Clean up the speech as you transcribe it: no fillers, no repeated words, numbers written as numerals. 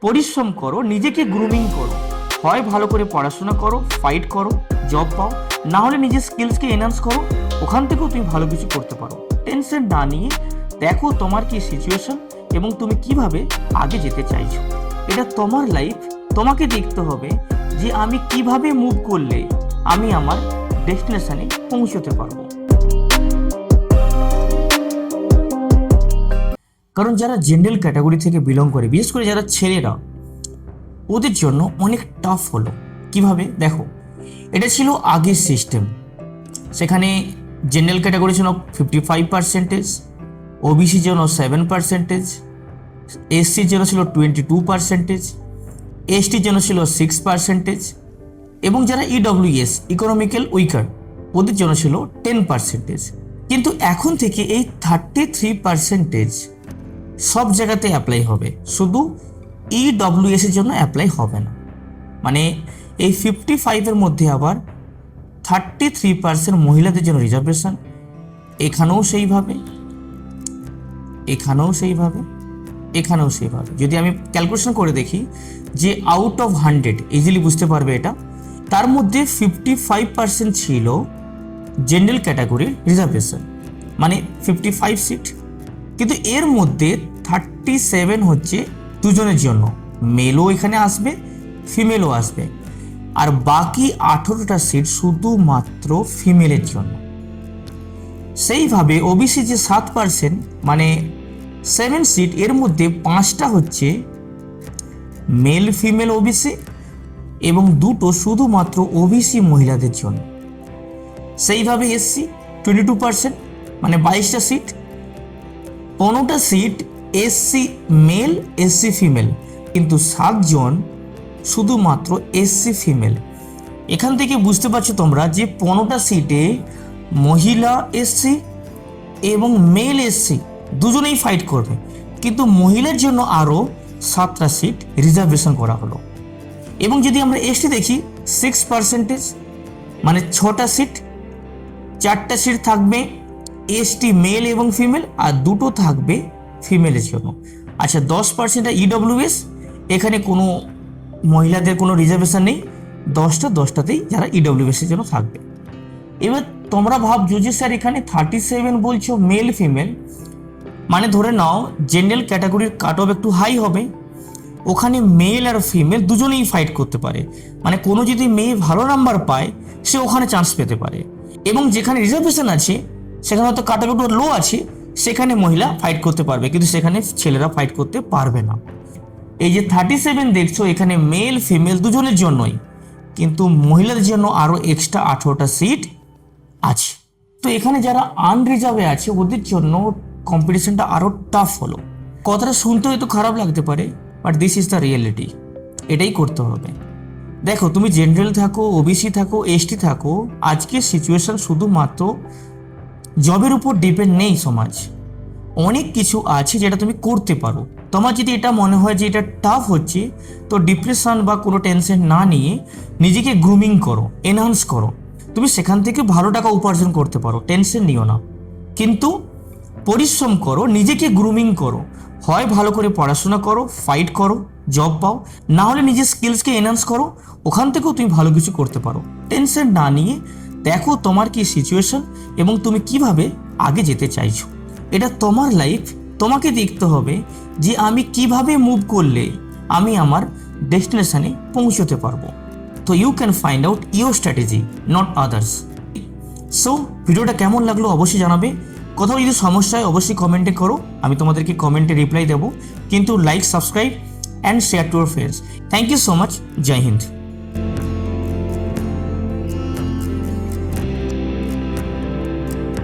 পরিশ্রম করো, নিজেকে গ্রুমিং করো, হয় ভালো করে পড়াশোনা করো, ফাইট করো, জব পাও, না হলে নিজের স্কিলসকে এনহান্স করো, ওখান থেকেও তুমি ভালো কিছু করতে পারো। টেনশন না নিয়ে দেখো তোমার কি সিচুয়েশন এবং তুমি কিভাবে আগে যেতে চাইছো। এটা তোমার লাইফ, তোমাকে দেখতে হবে যে আমি কিভাবে মুভ করলে আমি আমার ডেস্টিনেশনে পৌঁছতে পারবো। কারণ যারা জেনারেল ক্যাটাগরি থেকে বিলং করে, বিশেষ করে যারা ছেলেরা, ওদের জন্য অনেক টাফ হলো। কিভাবে দেখো, এটা ছিল আগের সিস্টেম। সেখানে জেনারেল ক্যাটাগরি ছিল 55%, ওবিসির জন্য 7%, এসসির জন্য ছিল 22%, এসটির জন্য ছিল 6%, এবং যারা ইডব্লিউএস ইকোনমিক্যাল উইকার ওদের জন্য ছিল 10%। কিন্তু এখন থেকে এই 33% সব জায়গাতে অ্যাপ্লাই হবে, শুধু ইডব্লিউএস এর জন্য অ্যাপ্লাই হবে না। মানে এই 55-এর মধ্যে আবার 33% মহিলাদের জন্য রিজার্ভেশন, এখানেও সেইভাবে, এখানেও সেইভাবে, এখানেও সেইভাবে। যদি আমি ক্যালকুলেশন করে দেখি যে আউট অফ 100, ইজিলি বুঝতে পারবে এটা, তার মধ্যে 55% ছিল জেনারেল ক্যাটাগরির রিজার্ভেশন, মানে 55 সিট। কিন্তু এর মধ্যে 37 হচ্ছে দুজনের জন্য, মেলও এখানে আসবে, ফিমেলও আসবে, আর বাকি 18টা সিট শুধুমাত্র ফিমেলের জন্য। সেইভাবে ওবিসি যে 7%, মানে 7 সিট, এর মধ্যে 5টা হচ্ছে মেল ফিমেল ওবিসি এবং 2টো শুধুমাত্র ওবিসি মহিলাদের জন্য। সেইভাবে এসসি 22%, মানে 22টা সিট, 15টা seat SC male, SC female, কিন্তু 7 জন শুধুমাত্র এসসি ফিমেল। এখান থেকে বুঝতে পারছো তোমরা যে 15টা সিটে মহিলা এসসি এবং মেল এসসি দুজনেই ফাইট করবে, কিন্তু মহিলার জন্য আরও 7টা সিট রিজার্ভেশন করা হলো। এবং যদি আমরা এসটি দেখি 6%, মানে 6টা সিট, 4টা সিট থাকবে এসটি মেল এবং ফিমেল, আর 2টো থাকবে ফিমেলের জন্য। আচ্ছা, 10% ইডব্লিউএস, এখানে কোনো মহিলাদের কোনো রিজার্ভেশন নেই, 10টাতেই যারা ইডব্লিউএস এর জন্য থাকবে। এবার তোমরা ভাবছো যে স্যার এখানে 37 বলছো মেল ফিমেল, মানে ধরে নাও জেনারেল ক্যাটাগরির কাট অফ একটু হাই হবে, ওখানে মেল আর ফিমেল দুজনেই ফাইট করতে পারে। মানে কোনো যদি মেয়ে ভালো নাম্বার পায় সে ওখানে চান্স পেতে পারে, এবং যেখানে রিজার্ভেশন আছে সেখানে হয়তো কাট অফ একটু লো আছে, সেখানে মহিলা ফাইট করতে পারবে, কিন্তু সেখানে ছেলেরা ফাইট করতে পারবে না। এই যে 37 দেখছো, এখানে মেল ফিমেল দুজনের জন্যই, কিন্তু মহিলাদের জন্য আরও এক্সট্রা 18টা সিট আছে। তো এখানে যারা আনরিজার্ভে আছে ওদের জন্য কম্পিটিশনটা আরও টাফ হলো। কথাটা শুনতে হয়তো খারাপ লাগতে পারে, but this is the reality, এটাই করতে হবে। দেখো, তুমি জেনারেল থাকো, ওবিসি থাকো, এসটি থাকো, আজকের সিচুয়েশন শুধুমাত্র জবের উপর ডিপেন্ড নেই। সমাজ অনেক কিছু আছে যেটা তুমি করতে পারো। তোমার যদি এটা মনে হয় যে এটা টাফ হচ্ছে, তো ডিপ্রেশন বা কোনো টেনশন না নিয়ে নিজেকে গ্রুমিং করো, এনহান্স করো, তুমি সেখান থেকে ভালো টাকা উপার্জন করতে পারো, টেনশন নিও না। কিন্তু পরিশ্রম করো, নিজেকে গ্রুমিং করো, হয় ভালো করে পড়াশোনা করো, ফাইট করো, জব পাও, না হলে নিজের স্কিলসকে এনহান্স করো, ওখান থেকেও তুমি ভালো কিছু করতে পারো। টেনশন না নিয়ে দেখো তোমার কি সিচুয়েশন এবং তুমি কিভাবে আগে যেতে চাইছো। এটা তোমার লাইফ, তোমাকে দেখতে হবে যে আমি কিভাবে মুভ করলে আমি আমার ডেস্টিনেশনে পৌঁছতে পারবো। তো you can find out your strategy, not others. So ভিডিওটা কেমন লাগলো অবশ্যই জানাবে। কোথাও যদি সমস্যা হয় অবশ্যই কমেন্টে করো, আমি তোমাদেরকে কমেন্টে রিপ্লাই দেবো। কিন্তু like, subscribe and share to your friends. Thank you so much. Jai Hind.